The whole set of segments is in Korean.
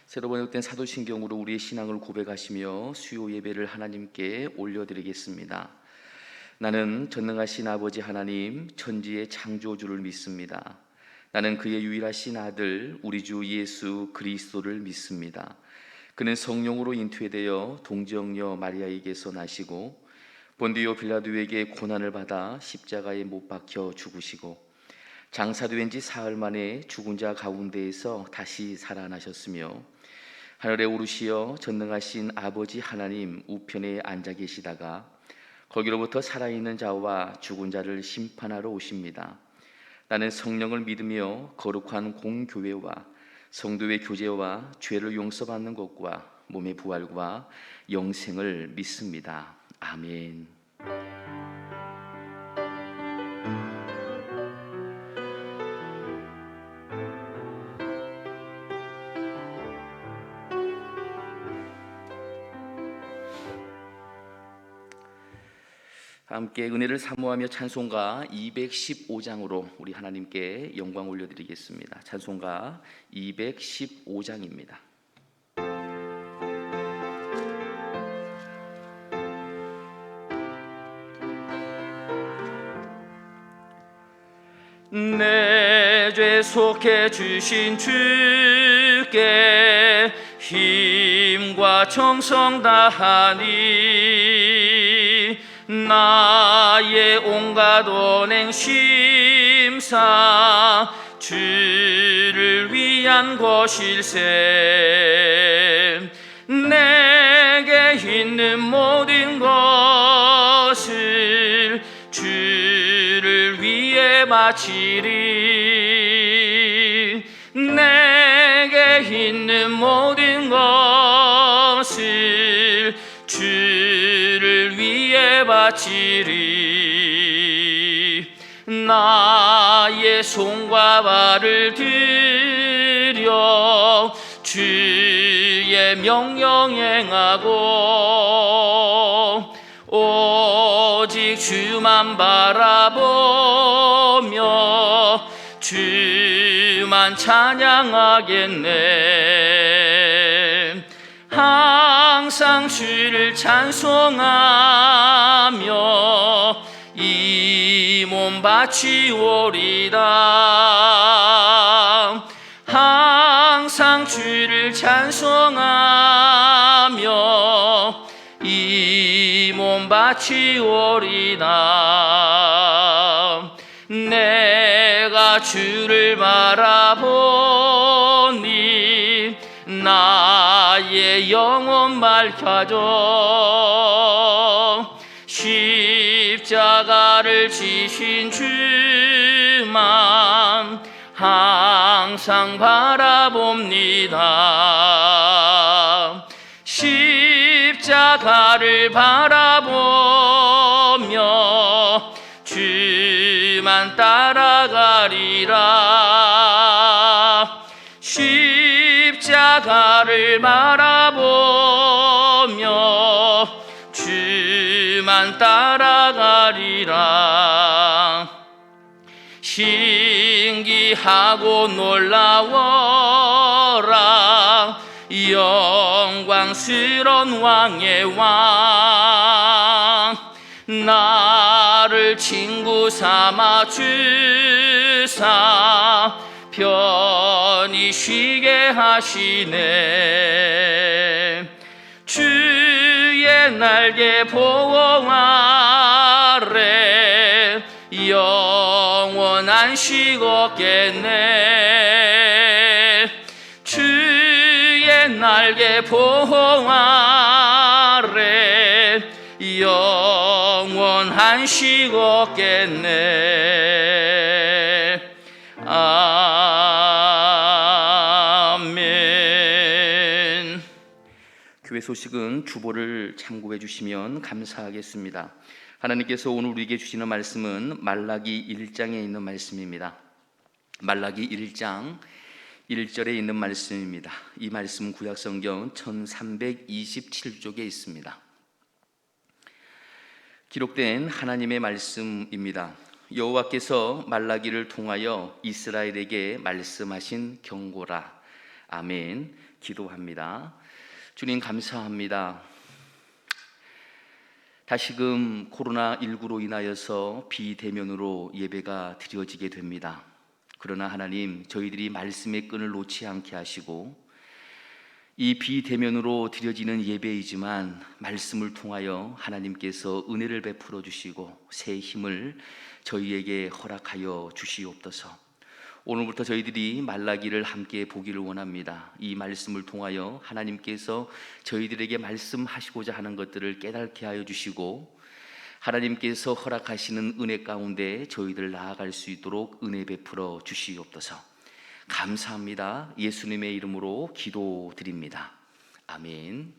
새로 번역된 사도신경으로 우리의 신앙을 고백하시며 수요 예배를 하나님께 올려드리겠습니다. 나는 전능하신 아버지 하나님 천지의 창조주를 믿습니다. 나는 그의 유일하신 아들 우리 주 예수 그리스도를 믿습니다. 그는 성령으로 잉태되어 동정녀 마리아에게서 나시고 본디오 빌라도에게 고난을 받아 십자가에 못 박혀 죽으시고 장사된 지 사흘 만에 죽은 자 가운데에서 다시 살아나셨으며 하늘에 오르시어 전능하신 아버지 하나님 우편에 앉아 계시다가 거기로부터 살아있는 자와 죽은 자를 심판하러 오십니다. 나는 성령을 믿으며 거룩한 공교회와 성도의 교제와 죄를 용서받는 것과 몸의 부활과 영생을 믿습니다. 아멘. 함께 은혜를 사모하며 찬송가 215장으로 우리 하나님께 영광 올려드리겠습니다. 찬송가 215장입니다. 내 죄 속해 주신 주께 힘과 정성 다하니 나의 온갖 언행 심사 주를 위한 것일세. 내게 있는 모든 것을 주를 위해 바치리. 내게 있는 모든 것을 주를 위해 바치리. 나의 손과 발을 들여 주의 명령 행하고 오직 주만 바라보며 주만 찬양하겠네. 항상 주를 찬송하며 이 몸 바치오리다. 항상 주를 찬송하며 이 몸 바치오리다. 내가 주를 바라보니 나의 영혼 밝혀져. 십자가를 지신 주만 항상 바라봅니다. 십자가를 바라보며 주만 따라가리라. 십자가를 바라보며 주만 따라가리라. 신기하고 놀라워라. 영광스러운 왕의 왕. 나를 친구 삼아 주사 편히 쉬게 하시네. 주의 날개 보호 아래 영원 안식 얻겠네. 주의 날개 보호 아래 영원 안식 얻겠네. 아멘. 교회 소식은 주보를 참고해 주시면 감사하겠습니다. 하나님께서 오늘 우리에게 주시는 말씀은 말라기 1장에 있는 말씀입니다. 말라기 1장 1절에 있는 말씀입니다. 이 말씀은 구약성경 1327쪽에 있습니다. 기록된 하나님의 말씀입니다. 여호와께서 말라기를 통하여 이스라엘에게 말씀하신 경고라. 아멘. 기도합니다. 주님 감사합니다. 다시금 코로나19로 인하여서 비대면으로 예배가 드려지게 됩니다. 그러나 하나님, 저희들이 말씀의 끈을 놓지 않게 하시고 이 비대면으로 드려지는 예배이지만 말씀을 통하여 하나님께서 은혜를 베풀어 주시고 새 힘을 저희에게 허락하여 주시옵소서. 오늘부터 저희들이 말라기를 함께 보기를 원합니다. 이 말씀을 통하여 하나님께서 저희들에게 말씀하시고자 하는 것들을 깨닫게 하여 주시고 하나님께서 허락하시는 은혜 가운데 저희들 나아갈 수 있도록 은혜 베풀어 주시옵소서. 감사합니다. 예수님의 이름으로 기도드립니다. 아멘.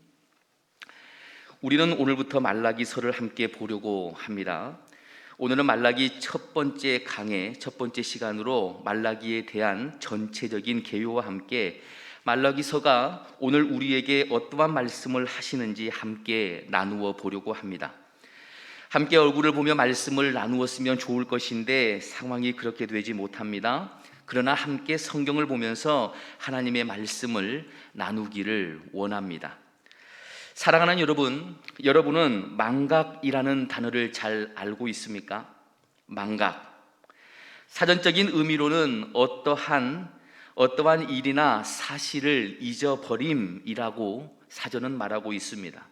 우리는 오늘부터 말라기서를 함께 보려고 합니다. 오늘은 말라기 첫 번째 강의, 첫 번째 시간으로 말라기에 대한 전체적인 개요와 함께 말라기서가 오늘 우리에게 어떠한 말씀을 하시는지 함께 나누어 보려고 합니다. 함께 얼굴을 보며 말씀을 나누었으면 좋을 것인데 상황이 그렇게 되지 못합니다. 그러나 함께 성경을 보면서 하나님의 말씀을 나누기를 원합니다. 사랑하는 여러분, 여러분은 망각이라는 단어를 잘 알고 있습니까? 망각. 사전적인 의미로는 어떠한 일이나 사실을 잊어버림이라고 사전은 말하고 있습니다.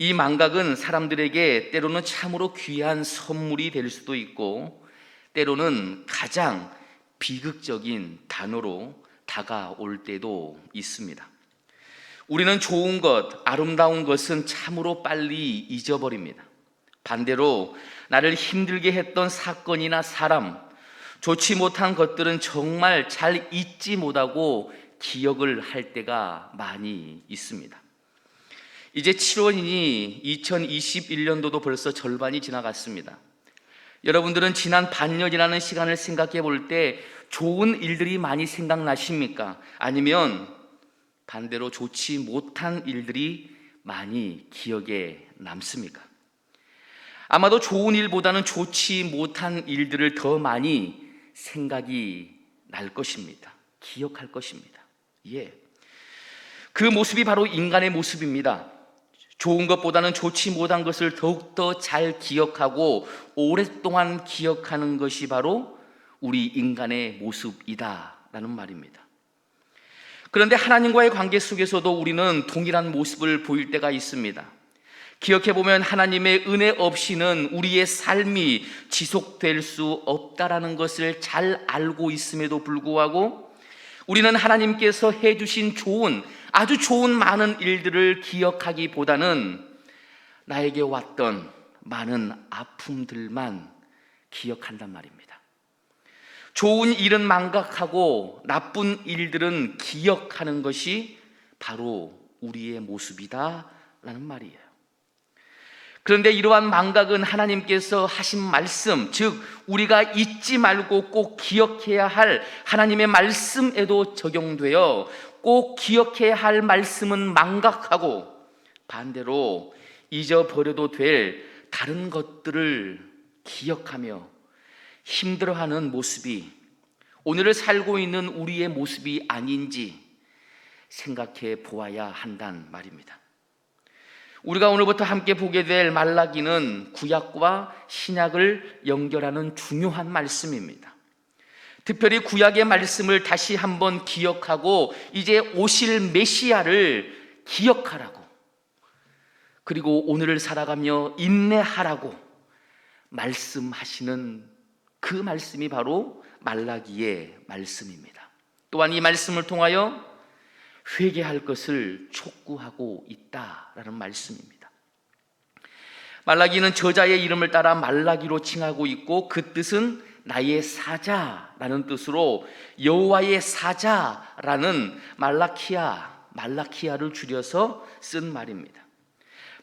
이 망각은 사람들에게 때로는 참으로 귀한 선물이 될 수도 있고 때로는 가장 비극적인 단어로 다가올 때도 있습니다. 우리는 좋은 것, 아름다운 것은 참으로 빨리 잊어버립니다. 반대로 나를 힘들게 했던 사건이나 사람, 좋지 못한 것들은 정말 잘 잊지 못하고 기억을 할 때가 많이 있습니다. 이제 7월이니 2021년도도 벌써 절반이 지나갔습니다. 여러분들은 지난 반년이라는 시간을 생각해 볼 때 좋은 일들이 많이 생각나십니까? 아니면 반대로 좋지 못한 일들이 많이 기억에 남습니까? 아마도 좋은 일보다는 좋지 못한 일들을 더 많이 생각이 날 것입니다. 기억할 것입니다. 예. 그 모습이 바로 인간의 모습입니다. 좋은 것보다는 좋지 못한 것을 더욱더 잘 기억하고 오랫동안 기억하는 것이 바로 우리 인간의 모습이다라는 말입니다. 그런데 하나님과의 관계 속에서도 우리는 동일한 모습을 보일 때가 있습니다. 기억해보면 하나님의 은혜 없이는 우리의 삶이 지속될 수 없다라는 것을 잘 알고 있음에도 불구하고 우리는 하나님께서 해주신 아주 좋은 많은 일들을 기억하기보다는 나에게 왔던 많은 아픔들만 기억한단 말입니다. 좋은 일은 망각하고 나쁜 일들은 기억하는 것이 바로 우리의 모습이다라는 말이에요. 그런데 이러한 망각은 하나님께서 하신 말씀, 즉 우리가 잊지 말고 꼭 기억해야 할 하나님의 말씀에도 적용되어 꼭 기억해야 할 말씀은 망각하고 반대로 잊어버려도 될 다른 것들을 기억하며 힘들어하는 모습이 오늘을 살고 있는 우리의 모습이 아닌지 생각해 보아야 한단 말입니다. 우리가 오늘부터 함께 보게 될 말라기는 구약과 신약을 연결하는 중요한 말씀입니다. 특별히 구약의 말씀을 다시 한번 기억하고 이제 오실 메시아를 기억하라고, 그리고 오늘을 살아가며 인내하라고 말씀하시는 그 말씀이 바로 말라기의 말씀입니다. 또한 이 말씀을 통하여 회개할 것을 촉구하고 있다라는 말씀입니다. 말라기는 저자의 이름을 따라 말라기로 칭하고 있고 그 뜻은 나의 사자라는 뜻으로 여호와의 사자라는 말라키아를 줄여서 쓴 말입니다.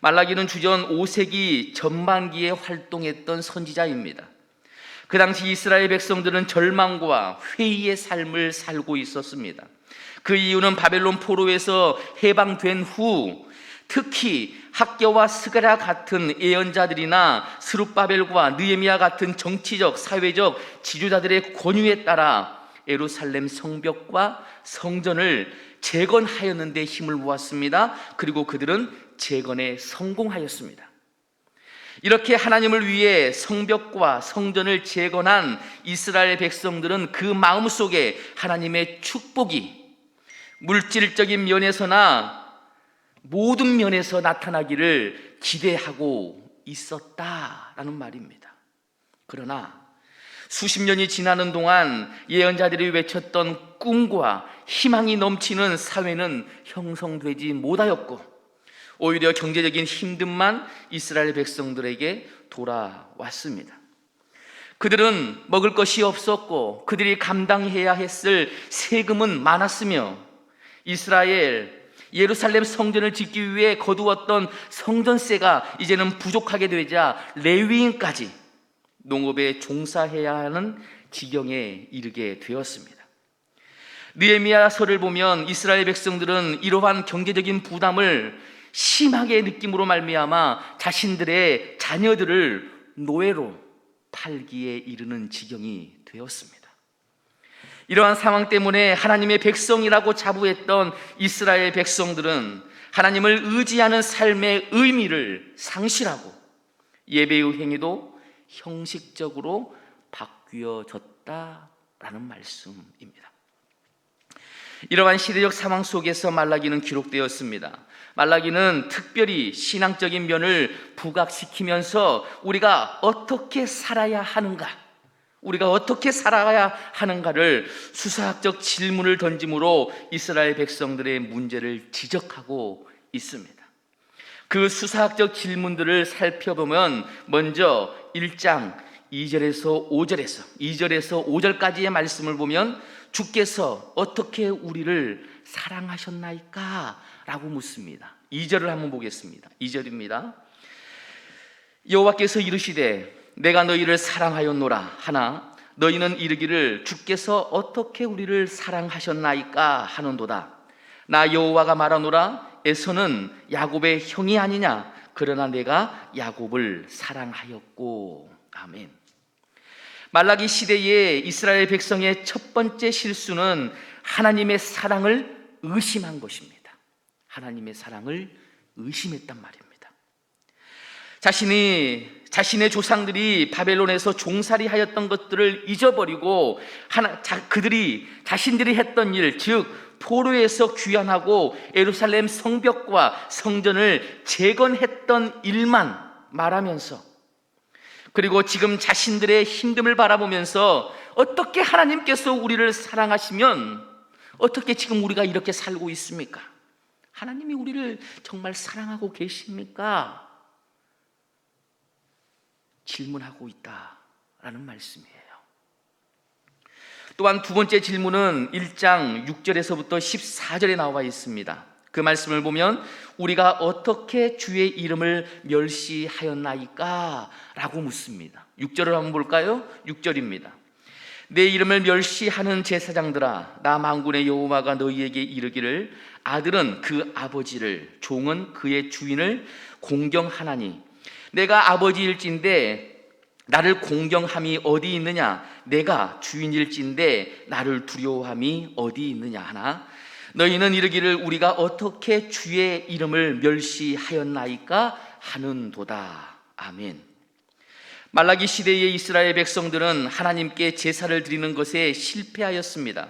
말라기는 주전 5세기 전반기에 활동했던 선지자입니다. 그 당시 이스라엘 백성들은 절망과 회의의 삶을 살고 있었습니다. 그 이유는 바벨론 포로에서 해방된 후 특히 학교와 스가랴 같은 예언자들이나 스룹바벨과 느헤미야 같은 정치적, 사회적 지도자들의 권유에 따라 예루살렘 성벽과 성전을 재건하였는 데 힘을 모았습니다. 그리고 그들은 재건에 성공하였습니다. 이렇게 하나님을 위해 성벽과 성전을 재건한 이스라엘 백성들은 그 마음속에 하나님의 축복이 물질적인 면에서나 모든 면에서 나타나기를 기대하고 있었다라는 말입니다. 그러나 수십 년이 지나는 동안 예언자들이 외쳤던 꿈과 희망이 넘치는 사회는 형성되지 못하였고 오히려 경제적인 힘듦만 이스라엘 백성들에게 돌아왔습니다. 그들은 먹을 것이 없었고 그들이 감당해야 했을 세금은 많았으며 예루살렘 성전을 짓기 위해 거두었던 성전세가 이제는 부족하게 되자 레위인까지 농업에 종사해야 하는 지경에 이르게 되었습니다. 느헤미야서를 보면 이스라엘 백성들은 이러한 경제적인 부담을 심하게 느낌으로 말미암아 자신들의 자녀들을 노예로 팔기에 이르는 지경이 되었습니다. 이러한 상황 때문에 하나님의 백성이라고 자부했던 이스라엘 백성들은 하나님을 의지하는 삶의 의미를 상실하고 예배의 행위도 형식적으로 바뀌어졌다라는 말씀입니다. 이러한 시대적 상황 속에서 말라기는 기록되었습니다. 말라기는 특별히 신앙적인 면을 부각시키면서 우리가 어떻게 살아야 하는가, 우리가 어떻게 살아야 하는가를 수사학적 질문을 던짐으로 이스라엘 백성들의 문제를 지적하고 있습니다. 그 수사학적 질문들을 살펴보면 먼저 1장 2절에서 5절까지의 말씀을 보면 주께서 어떻게 우리를 사랑하셨나이까? 라고 묻습니다. 2절을 한번 보겠습니다. 2절입니다. 여호와께서 이르시되 내가 너희를 사랑하였노라 하나 너희는 이르기를 주께서 어떻게 우리를 사랑하셨나이까 하는도다. 나 여호와가 말하노라 에서는 야곱의 형이 아니냐 그러나 내가 야곱을 사랑하였고. 아멘. 말라기 시대의 이스라엘 백성의 첫 번째 실수는 하나님의 사랑을 의심한 것입니다. 하나님의 사랑을 의심했단 말입니다. 자신의 조상들이 바벨론에서 종살이 하였던 것들을 잊어버리고 그들이 자신들이 했던 일, 즉 포로에서 귀환하고 예루살렘 성벽과 성전을 재건했던 일만 말하면서, 그리고 지금 자신들의 힘듦을 바라보면서 어떻게 하나님께서 우리를 사랑하시면 어떻게 지금 우리가 이렇게 살고 있습니까? 하나님이 우리를 정말 사랑하고 계십니까? 질문하고 있다라는 말씀이에요. 또한 두 번째 질문은 1장 6절에서부터 14절에 나와 있습니다. 그 말씀을 보면 우리가 어떻게 주의 이름을 멸시하였나이까? 라고 묻습니다. 6절을 한번 볼까요? 6절입니다. 내 이름을 멸시하는 제사장들아, 나 만군의 여호와가 너희에게 이르기를 아들은 그 아버지를, 종은 그의 주인을 공경하나니 내가 아버지일진데 나를 공경함이 어디 있느냐? 내가 주인일진데 나를 두려워함이 어디 있느냐 하나 너희는 이르기를 우리가 어떻게 주의 이름을 멸시하였나이까 하는도다. 아멘. 말라기 시대의 이스라엘 백성들은 하나님께 제사를 드리는 것에 실패하였습니다.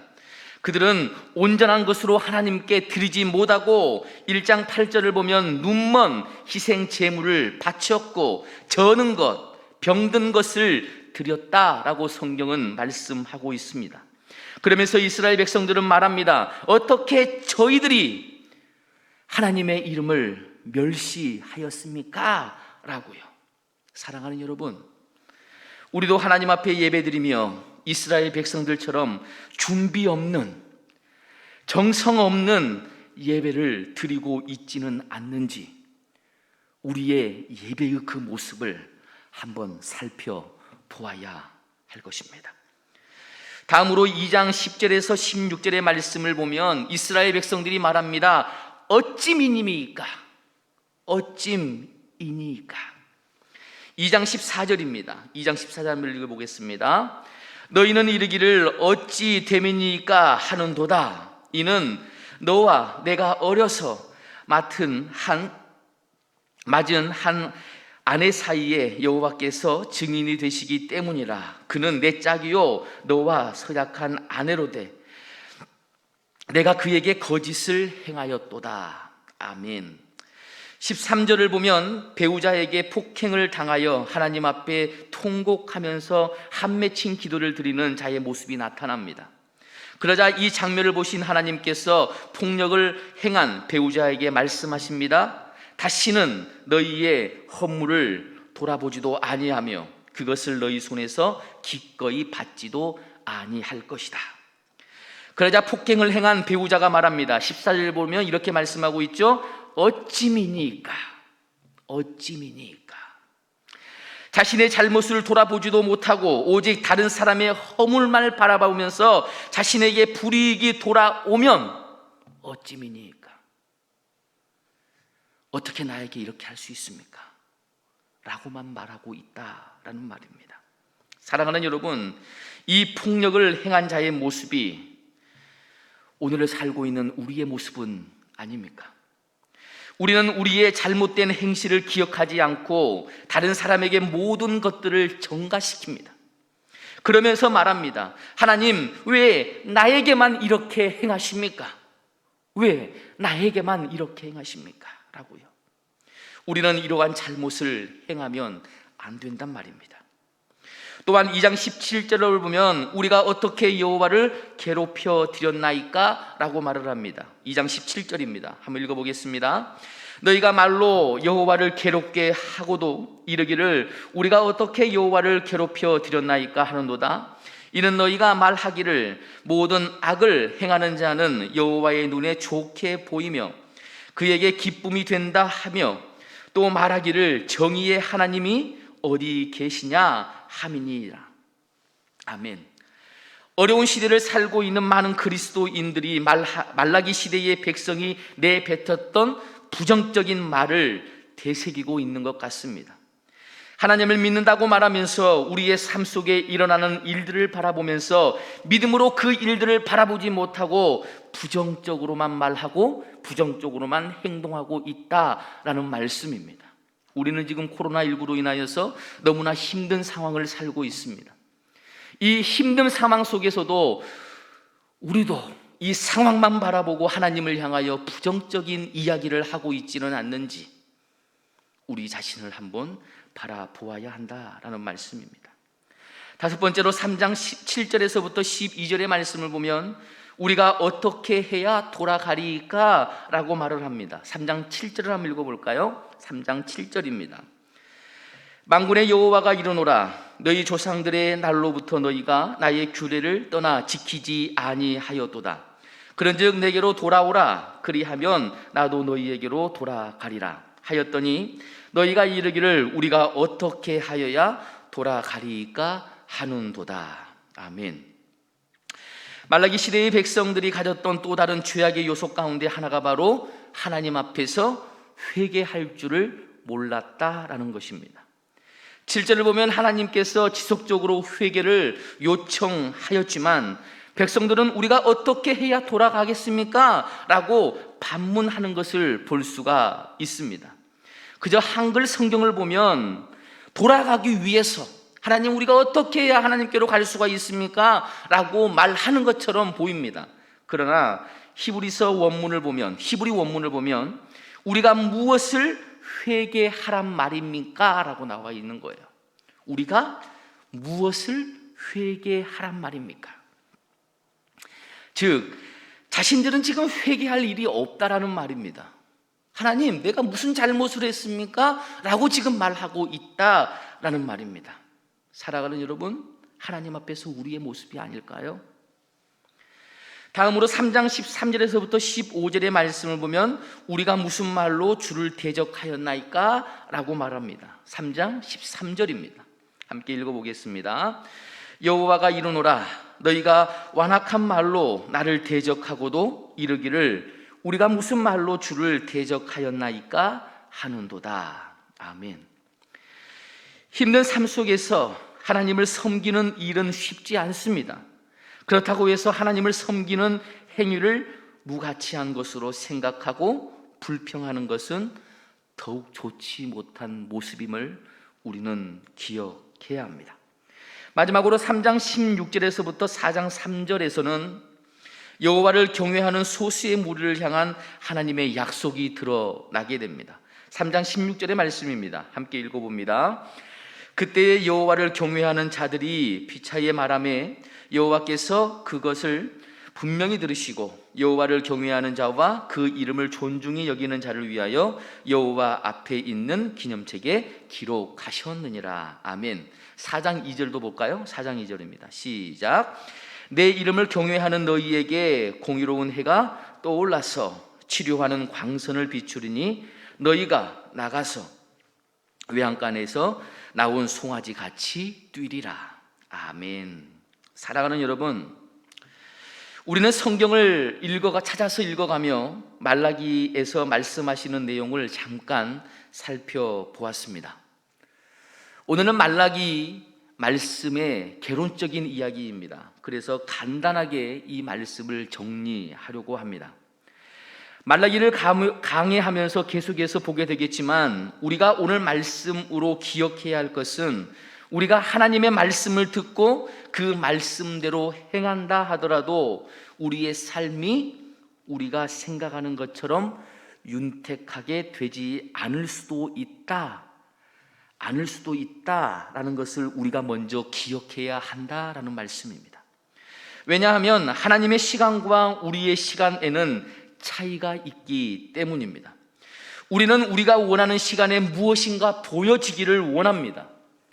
그들은 온전한 것으로 하나님께 드리지 못하고 1장 8절을 보면 눈먼 희생 제물을 바쳤고 저는 것, 병든 것을 드렸다라고 성경은 말씀하고 있습니다. 그러면서 이스라엘 백성들은 말합니다. 어떻게 저희들이 하나님의 이름을 멸시하였습니까? 라고요. 사랑하는 여러분, 우리도 하나님 앞에 예배드리며 이스라엘 백성들처럼 준비 없는, 정성 없는 예배를 드리고 있지는 않는지 우리의 예배의 그 모습을 한번 살펴보아야 할 것입니다. 다음으로 2장 10절에서 16절의 말씀을 보면 이스라엘 백성들이 말합니다. 어찌미니이까? 어찌이니까? 2장 14절입니다. 2장 14절을 읽어보겠습니다. 너희는 이르기를 어찌 됨이니까 하는도다. 이는 너와 내가 어려서 맞은 한 아내 사이에 여호와께서 증인이 되시기 때문이라. 그는 내 짝이요 너와 서약한 아내로되 내가 그에게 거짓을 행하였도다. 아멘. 13절을 보면 배우자에게 폭행을 당하여 하나님 앞에 통곡하면서 한맺힌 기도를 드리는 자의 모습이 나타납니다. 그러자 이 장면을 보신 하나님께서 폭력을 행한 배우자에게 말씀하십니다. 다시는 너희의 허물을 돌아보지도 아니하며 그것을 너희 손에서 기꺼이 받지도 아니할 것이다. 그러자 폭행을 행한 배우자가 말합니다. 14절 보면 이렇게 말씀하고 있죠. 어찌미니까. 자신의 잘못을 돌아보지도 못하고 오직 다른 사람의 허물만 바라보면서 자신에게 불이익이 돌아오면 어찌미니까. 어떻게 나에게 이렇게 할 수 있습니까? 라고만 말하고 있다라는 말입니다. 사랑하는 여러분, 이 폭력을 행한 자의 모습이 오늘을 살고 있는 우리의 모습은 아닙니까? 우리는 우리의 잘못된 행실을 기억하지 않고 다른 사람에게 모든 것들을 전가시킵니다. 그러면서 말합니다. 하나님, 왜 나에게만 이렇게 행하십니까? 왜 나에게만 이렇게 행하십니까? 라고요. 우리는 이러한 잘못을 행하면 안 된단 말입니다. 또한 2장 17절을 보면 우리가 어떻게 여호와를 괴롭혀 드렸나이까? 라고 말을 합니다. 2장 17절입니다. 한번 읽어보겠습니다. 너희가 말로 여호와를 괴롭게 하고도 이르기를 우리가 어떻게 여호와를 괴롭혀 드렸나이까 하는도다. 이는 너희가 말하기를 모든 악을 행하는 자는 여호와의 눈에 좋게 보이며 그에게 기쁨이 된다 하며 또 말하기를 정의의 하나님이 어디 계시냐 함이니라. 아멘. 어려운 시대를 살고 있는 많은 그리스도인들이 말라기 시대의 백성이 내뱉었던 부정적인 말을 되새기고 있는 것 같습니다. 하나님을 믿는다고 말하면서 우리의 삶 속에 일어나는 일들을 바라보면서 믿음으로 그 일들을 바라보지 못하고 부정적으로만 말하고 부정적으로만 행동하고 있다라는 말씀입니다. 우리는 지금 코로나19로 인하여서 너무나 힘든 상황을 살고 있습니다. 이 힘든 상황 속에서도 우리도 이 상황만 바라보고 하나님을 향하여 부정적인 이야기를 하고 있지는 않는지 우리 자신을 한번 바라보아야 한다라는 말씀입니다. 다섯 번째로 3장 7절에서부터 12절의 말씀을 보면 우리가 어떻게 해야 돌아가리까? 라고 말을 합니다. 3장 7절을 한번 읽어볼까요? 3장 7절입니다. 만군의 여호와가 이르노라 너희 조상들의 날로부터 너희가 나의 규례를 떠나 지키지 아니하였도다. 그런즉 내게로 돌아오라. 그리하면 나도 너희에게로 돌아가리라 하였더니 너희가 이르기를 우리가 어떻게 하여야 돌아가리까 하는도다. 아멘. 말라기 시대의 백성들이 가졌던 또 다른 죄악의 요소 가운데 하나가 바로 하나님 앞에서 회개할 줄을 몰랐다라는 것입니다. 7절을 보면 하나님께서 지속적으로 회개를 요청하였지만 백성들은 우리가 어떻게 해야 돌아가겠습니까? 라고 반문하는 것을 볼 수가 있습니다. 그저 한글 성경을 보면 돌아가기 위해서 하나님 우리가 어떻게 해야 하나님께로 갈 수가 있습니까? 라고 말하는 것처럼 보입니다. 그러나 히브리 원문을 보면 우리가 무엇을 회개하란 말입니까? 라고 나와 있는 거예요. 우리가 무엇을 회개하란 말입니까? 즉 자신들은 지금 회개할 일이 없다라는 말입니다. 하나님 내가 무슨 잘못을 했습니까? 라고 지금 말하고 있다라는 말입니다. 사랑하는 여러분, 하나님 앞에서 우리의 모습이 아닐까요? 다음으로 3장 13절에서부터 15절의 말씀을 보면 우리가 무슨 말로 주를 대적하였나이까? 라고 말합니다. 3장 13절입니다. 함께 읽어보겠습니다. 여호와가 이르노라 너희가 완악한 말로 나를 대적하고도 이르기를 우리가 무슨 말로 주를 대적하였나이까 하는도다. 아멘. 힘든 삶 속에서 하나님을 섬기는 일은 쉽지 않습니다. 그렇다고 해서 하나님을 섬기는 행위를 무가치한 것으로 생각하고 불평하는 것은 더욱 좋지 못한 모습임을 우리는 기억해야 합니다. 마지막으로 3장 16절에서부터 4장 3절에서는 여호와를 경외하는 소수의 무리를 향한 하나님의 약속이 드러나게 됩니다. 3장 16절의 말씀입니다. 함께 읽어봅니다. 그때 여호와를 경외하는 자들이 피차에 말하매 여호와께서 그것을 분명히 들으시고 여호와를 경외하는 자와 그 이름을 존중히 여기는 자를 위하여 여호와 앞에 있는 기념책에 기록하셨느니라. 아멘. 4장 2절도 볼까요? 4장 2절입니다. 시작. 내 이름을 경외하는 너희에게 공의로운 해가 떠올라서 치료하는 광선을 비추리니 너희가 나가서 외양간에서 나온 송아지 같이 뛰리라. 아멘. 사랑하는 여러분, 우리는 성경을 찾아서 읽어가며 말라기에서 말씀하시는 내용을 잠깐 살펴보았습니다. 오늘은 말라기 말씀의 개론적인 이야기입니다. 그래서 간단하게 이 말씀을 정리하려고 합니다. 말라기를 강해하면서 계속해서 보게 되겠지만 우리가 오늘 말씀으로 기억해야 할 것은 우리가 하나님의 말씀을 듣고 그 말씀대로 행한다 하더라도 우리의 삶이 우리가 생각하는 것처럼 윤택하게 되지 않을 수도 있다라는 것을 우리가 먼저 기억해야 한다라는 말씀입니다. 왜냐하면 하나님의 시간과 우리의 시간에는 차이가 있기 때문입니다. 우리는 우리가 원하는 시간에 무엇인가 보여지기를 원합니다.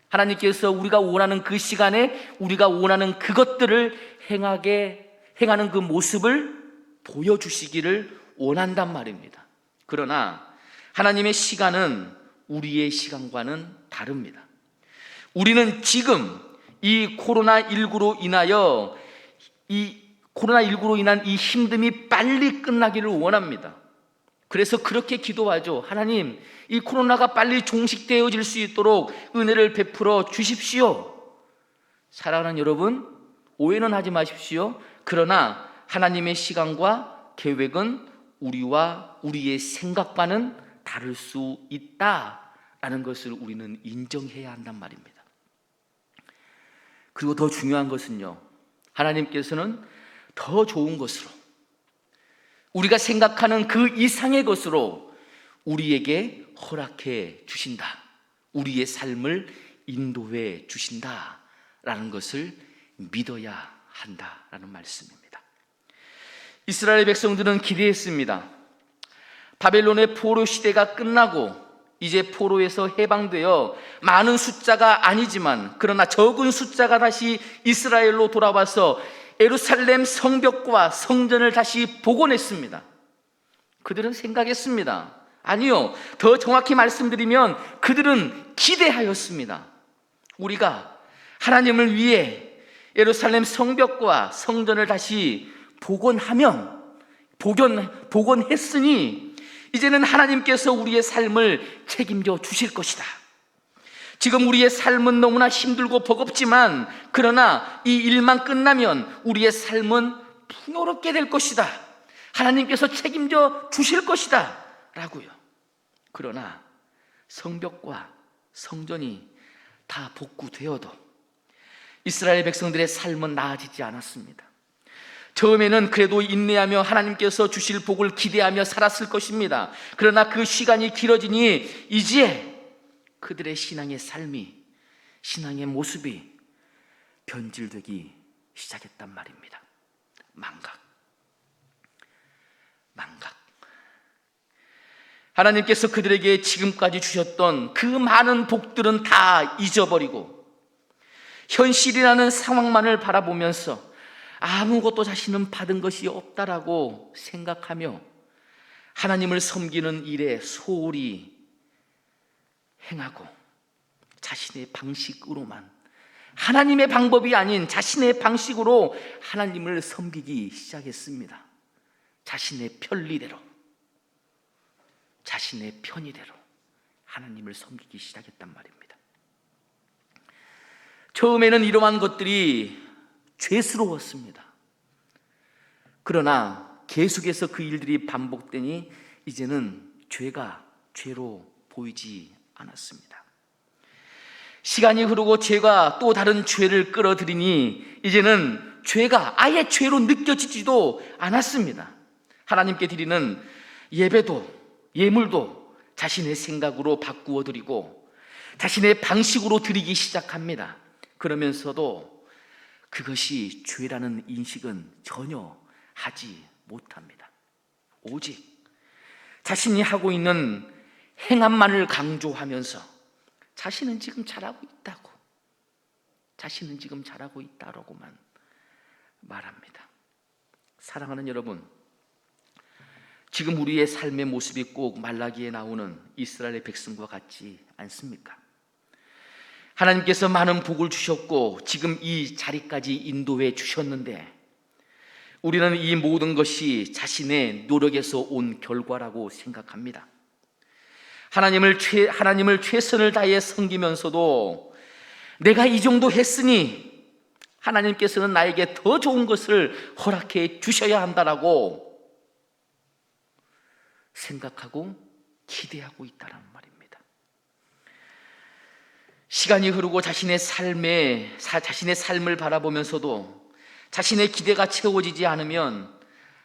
하나님께서 우리가 원하는 그 시간에 우리가 원하는 그것들을 행하는 그 모습을 보여주시기를 원한단 말입니다. 그러나 하나님의 시간은 우리의 시간과는 다릅니다. 우리는 지금 이 코로나19로 인한 이 힘듦이 빨리 끝나기를 원합니다. 그래서 그렇게 기도하죠. 하나님, 이 코로나가 빨리 종식되어질 수 있도록 은혜를 베풀어 주십시오. 사랑하는 여러분, 오해는 하지 마십시오. 그러나 하나님의 시간과 계획은 우리와 우리의 생각과는 다를 수 있다라는 것을 우리는 인정해야 한단 말입니다. 그리고 더 중요한 것은요, 하나님께서는 더 좋은 것으로, 우리가 생각하는 그 이상의 것으로 우리에게 허락해 주신다, 우리의 삶을 인도해 주신다라는 것을 믿어야 한다라는 말씀입니다. 이스라엘 백성들은 기대했습니다. 바벨론의 포로 시대가 끝나고 이제 포로에서 해방되어 많은 숫자가 아니지만 그러나 적은 숫자가 다시 이스라엘로 돌아와서 예루살렘 성벽과 성전을 다시 복원했습니다. 그들은 생각했습니다. 아니요, 더 정확히 말씀드리면 그들은 기대하였습니다. 우리가 하나님을 위해 예루살렘 성벽과 성전을 다시 복원했으니 이제는 하나님께서 우리의 삶을 책임져 주실 것이다. 지금 우리의 삶은 너무나 힘들고 버겁지만 그러나 이 일만 끝나면 우리의 삶은 풍요롭게 될 것이다. 하나님께서 책임져 주실 것이다 라고요. 그러나 성벽과 성전이 다 복구되어도 이스라엘 백성들의 삶은 나아지지 않았습니다. 처음에는 그래도 인내하며 하나님께서 주실 복을 기대하며 살았을 것입니다. 그러나 그 시간이 길어지니 이제 그들의 신앙의 삶이, 신앙의 모습이 변질되기 시작했단 말입니다. 망각. 하나님께서 그들에게 지금까지 주셨던 그 많은 복들은 다 잊어버리고 현실이라는 상황만을 바라보면서 아무것도 자신은 받은 것이 없다라고 생각하며 하나님을 섬기는 일에 소홀히 행하고 자신의 방식으로만, 하나님의 방법이 아닌 자신의 방식으로 하나님을 섬기기 시작했습니다. 자신의 편리대로, 자신의 편의대로 하나님을 섬기기 시작했단 말입니다. 처음에는 이러한 것들이 죄스러웠습니다. 그러나 계속해서 그 일들이 반복되니 이제는 죄가 죄로 보이지 않았습니다. 시간이 흐르고 죄가 또 다른 죄를 끌어들이니 이제는 죄가 아예 죄로 느껴지지도 않았습니다. 하나님께 드리는 예배도 예물도 자신의 생각으로 바꾸어 드리고 자신의 방식으로 드리기 시작합니다. 그러면서도 그것이 죄라는 인식은 전혀 하지 못합니다. 오직 자신이 하고 있는 행함만을 강조하면서 자신은 지금 잘하고 있다고, 자신은 지금 잘하고 있다라고만 말합니다. 사랑하는 여러분, 지금 우리의 삶의 모습이 꼭 말라기에 나오는 이스라엘의 백성과 같지 않습니까? 하나님께서 많은 복을 주셨고 지금 이 자리까지 인도해 주셨는데 우리는 이 모든 것이 자신의 노력에서 온 결과라고 생각합니다. 하나님을 최선을 다해 섬기면서도 내가 이 정도 했으니 하나님께서는 나에게 더 좋은 것을 허락해 주셔야 한다라고 생각하고 기대하고 있다는 말입니다. 시간이 흐르고 자신의 삶을 바라보면서도 자신의 기대가 채워지지 않으면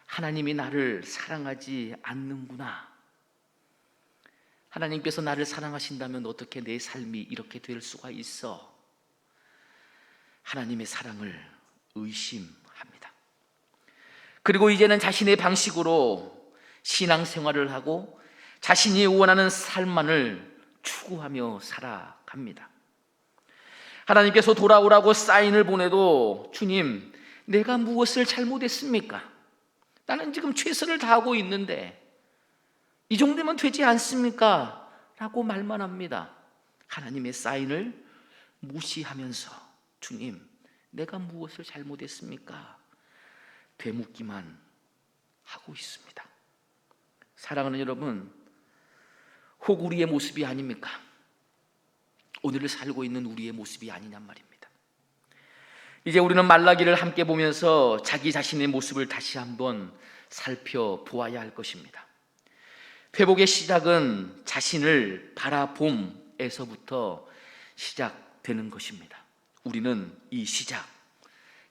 하나님이 나를 사랑하지 않는구나, 하나님께서 나를 사랑하신다면 어떻게 내 삶이 이렇게 될 수가 있어? 하나님의 사랑을 의심합니다. 그리고 이제는 자신의 방식으로 신앙생활을 하고 자신이 원하는 삶만을 추구하며 살아갑니다. 하나님께서 돌아오라고 사인을 보내도 주님, 내가 무엇을 잘못했습니까? 나는 지금 최선을 다하고 있는데 이 정도면 되지 않습니까? 라고 말만 합니다. 하나님의 사인을 무시하면서 주님, 내가 무엇을 잘못했습니까? 되묻기만 하고 있습니다. 사랑하는 여러분, 혹 우리의 모습이 아닙니까? 오늘을 살고 있는 우리의 모습이 아니냔 말입니다. 이제 우리는 말라기를 함께 보면서 자기 자신의 모습을 다시 한번 살펴보아야 할 것입니다. 회복의 시작은 자신을 바라봄에서부터 시작되는 것입니다. 우리는 이 시작,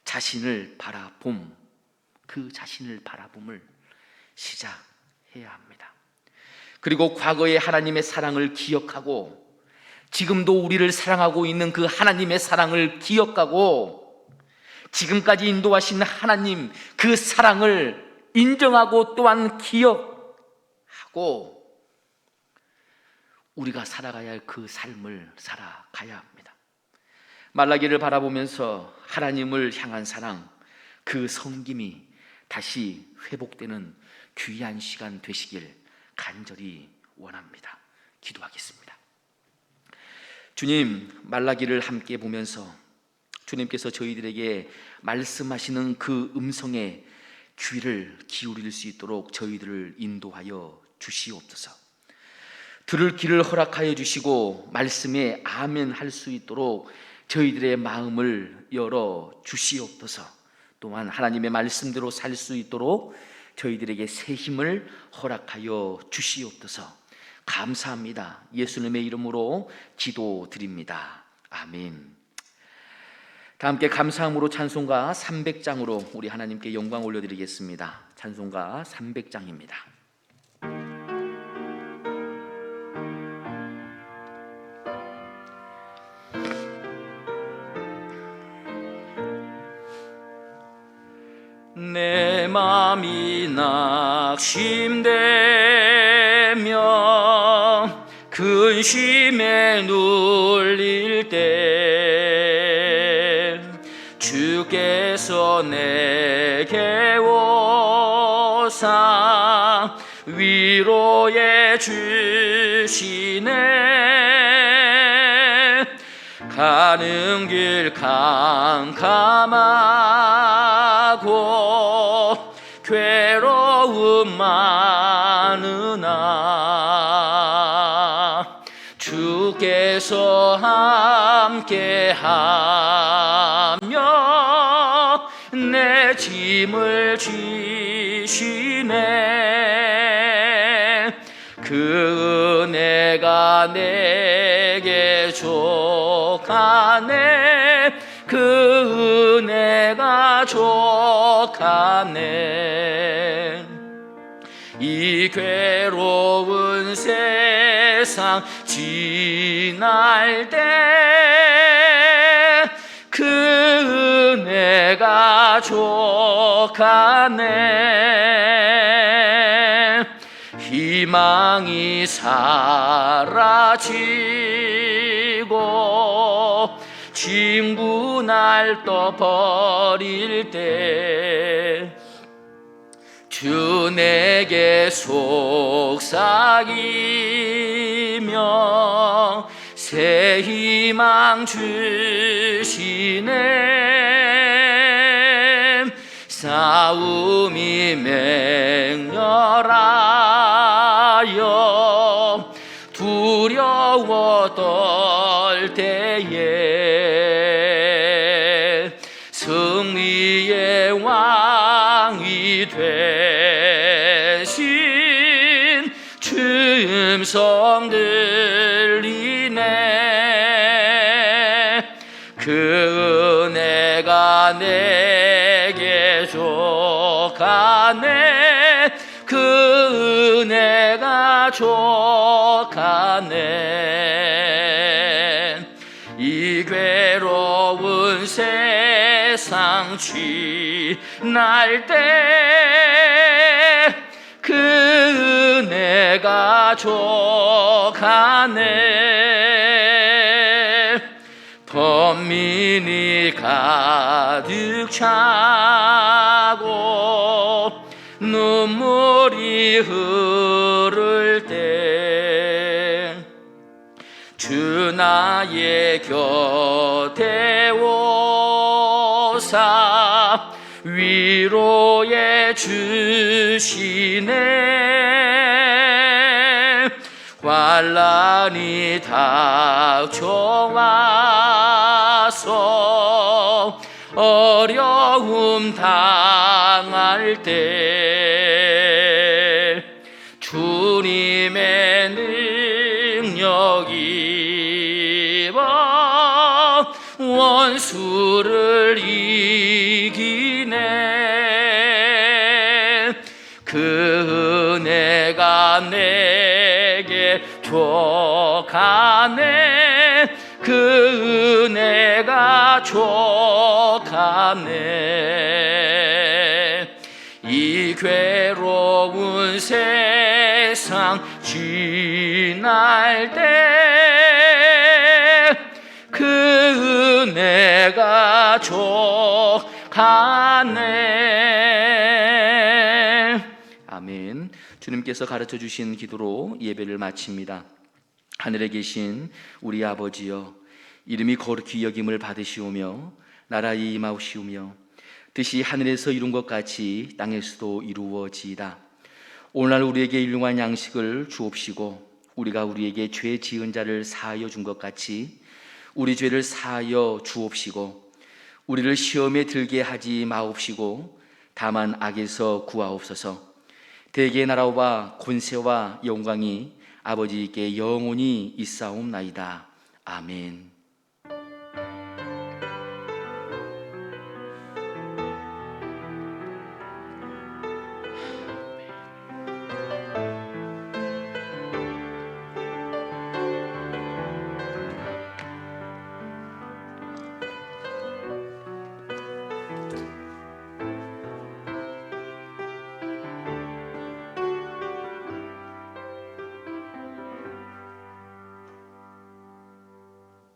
자신을 바라봄, 그 자신을 바라봄을 시작해야 합니다. 그리고 과거의 하나님의 사랑을 기억하고 지금도 우리를 사랑하고 있는 그 하나님의 사랑을 기억하고 지금까지 인도하신 하나님 그 사랑을 인정하고 또한 기억하고 우리가 살아가야 할 그 삶을 살아가야 합니다. 말라기를 바라보면서 하나님을 향한 사랑, 그 섬김이 다시 회복되는 귀한 시간 되시길 간절히 원합니다. 기도하겠습니다. 주님, 말라기를 함께 보면서 주님께서 저희들에게 말씀하시는 그 음성에 귀를 기울일 수 있도록 저희들을 인도하여 주시옵소서. 들을 귀를 허락하여 주시고 말씀에 아멘 할 수 있도록 저희들의 마음을 열어 주시옵소서. 또한 하나님의 말씀대로 살 수 있도록 저희들에게 새 힘을 허락하여 주시옵소서. 감사합니다. 예수님의 이름으로 기도드립니다. 아멘. 다 함께 감사함으로 찬송가 300장으로 우리 하나님께 영광 올려드리겠습니다. 찬송가 300장입니다. 내 맘이 낙심되며 근심에 눌릴 때 주께서 내게 오사 위로해 주시네. 가는 길 캄캄하고 괴로움 많으나 주께서 함께하며 내 짐을 지시네. 그 은혜가 내게 족하네. 그 은혜가 족하네. 이 괴로운 세상 지날 때 그 은혜가 족하네. 희망이 사라지고 친구 날 떠버릴 때 주 내게 속삭이며 새 희망 주시네. 싸움이 맹렬하여 두려워 떨 때에 승리의 왕이 되신 주 음성 들리네. 그 은혜가 내게 족하네. 그 은혜가 족하네. 이 괴로운 세상 지날 때 그 은혜가 족하네. 번민이 가득 차고 눈물이 흐를 때 주 나의 곁에 오사 위로해 주시네. 환난이 닥쳐와서 어려움 당할 때 주님의 능력이 입어 원수를 이기네. 그 은혜가 내게 족하네. 그 은혜가 족하네. 이 괴로운 세상 지날 때 그 은혜가 족하네. 아멘. 주님께서 가르쳐 주신 기도로 예배를 마칩니다. 하늘에 계신 우리 아버지여, 이름이 거룩히 여김을 받으시오며 나라의 임하옵시오며 뜻이 하늘에서 이룬 것 같이 땅에서도 이루어지이다. 오늘날 우리에게 일용할 양식을 주옵시고 우리가 우리에게 죄 지은 자를 사하여 준 것 같이 우리 죄를 사하여 주옵시고 우리를 시험에 들게 하지 마옵시고 다만 악에서 구하옵소서. 대개의 나라와 권세와 영광이 아버지께 영원히 있사옵나이다. 아멘.